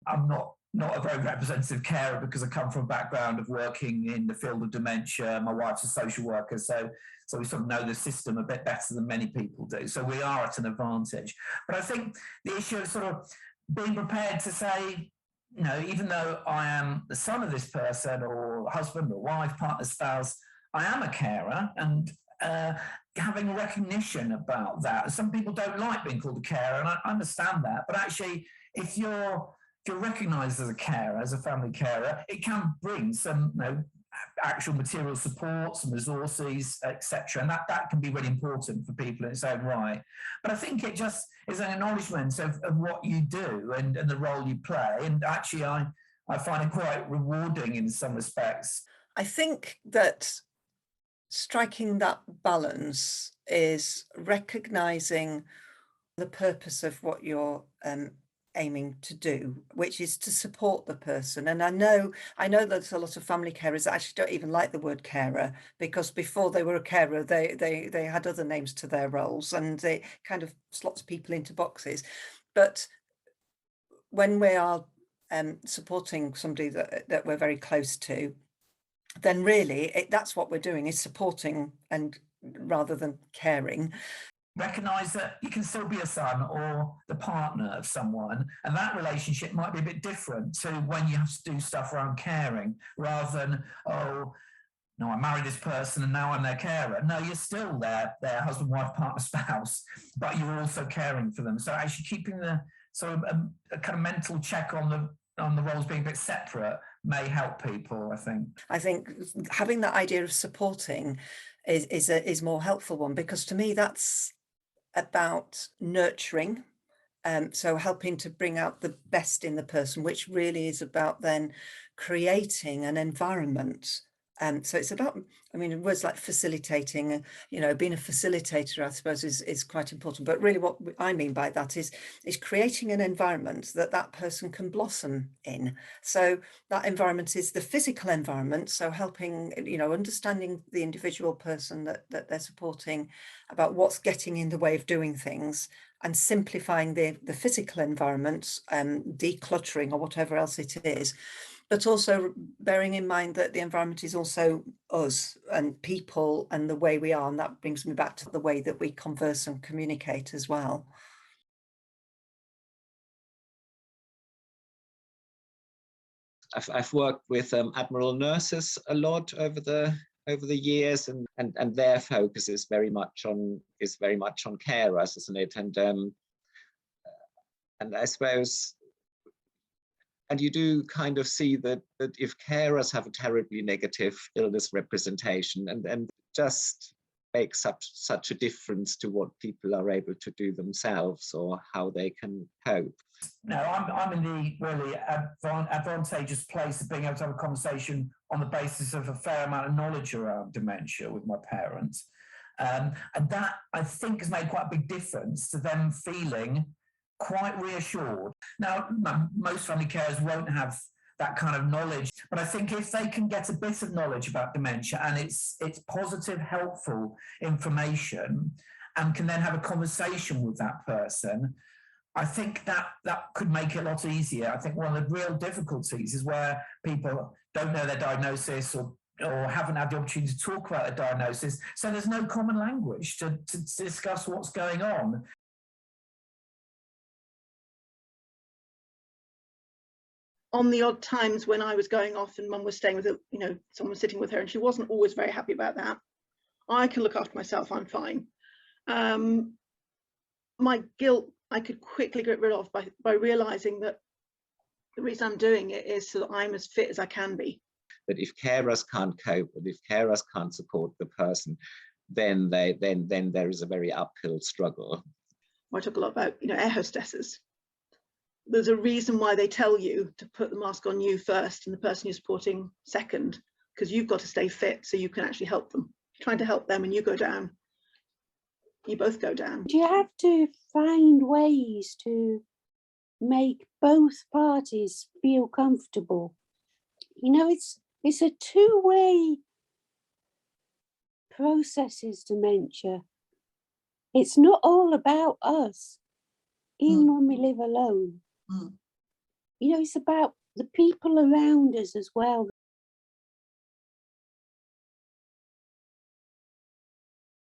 I'm not a very representative carer because I come from a background of working in the field of dementia. My wife's a social worker, so we sort of know the system a bit better than many people do. So we are at an advantage. But I think the issue of sort of being prepared to say, even though I am the son of this person or husband or wife, partner, spouse, I am a carer, and having a recognition about that. Some people don't like being called a carer, and I understand that. But actually, if you're recognised as a carer, as a family carer, it can bring some actual material support, some resources, etc. And that can be really important for people in its own right. But I think it just is an acknowledgement of what you do and the role you play. And actually, I find it quite rewarding in some respects. I think that striking that balance is recognising the purpose of what you're aiming to do, which is to support the person. And I know there's a lot of family carers that actually don't even like the word carer, because before they were a carer, they had other names to their roles, and they kind of slots people into boxes. But when we are supporting somebody that we're very close to, then really that's what we're doing, is supporting, and rather than caring. Recognise that you can still be a son or the partner of someone, and that relationship might be a bit different to when you have to do stuff around caring, rather than, oh, no, I married this person and now I'm their carer. No, you're still their husband, wife, partner, spouse, but you're also caring for them. So actually keeping the sort of a kind of mental check on the roles being a bit separate may help people, I think. I think having that idea of supporting is more helpful one, because to me that's about nurturing, so helping to bring out the best in the person, which really is about then creating an environment. So it's about, words like facilitating, being a facilitator, I suppose, is quite important. But really what I mean by that is creating an environment that person can blossom in. So that environment is the physical environment. So helping, understanding the individual person that they're supporting about what's getting in the way of doing things, and simplifying the physical environment, decluttering or whatever else it is. But also bearing in mind that the environment is also us and people and the way we are. And that brings me back to the way that we converse and communicate as well. I've worked with admiral nurses a lot over the years, and their focus is very much on carers, isn't it? And I suppose, and you do kind of see that if carers have a terribly negative illness representation, and just makes such a difference to what people are able to do themselves or how they can cope. No, I'm in the really advantageous place of being able to have a conversation on the basis of a fair amount of knowledge around dementia with my parents. And that, I think, has made quite a big difference to them feeling quite reassured. Now, most family carers won't have that kind of knowledge, but I think if they can get a bit of knowledge about dementia, and it's positive, helpful information, and can then have a conversation with that person, I think that could make it a lot easier. I think one of the real difficulties is where people don't know their diagnosis or haven't had the opportunity to talk about their diagnosis, so there's no common language to discuss what's going on. On the odd times when I was going off and Mum was staying with someone was sitting with her, and she wasn't always very happy about that, I can look after myself, I'm fine. My guilt I could quickly get rid of by realising that the reason I'm doing it is so that I'm as fit as I can be. That if carers can't cope, and if carers can't support the person, then there is a very uphill struggle. I talk a lot about air hostesses. There's a reason why they tell you to put the mask on you first and the person you're supporting second, because you've got to stay fit so you can actually help them. Trying to help them and you go down, you both go down. You have to find ways to make both parties feel comfortable. It's a two-way process, dementia. It's not all about us, even when we live alone. you know, it's about the people around us as well.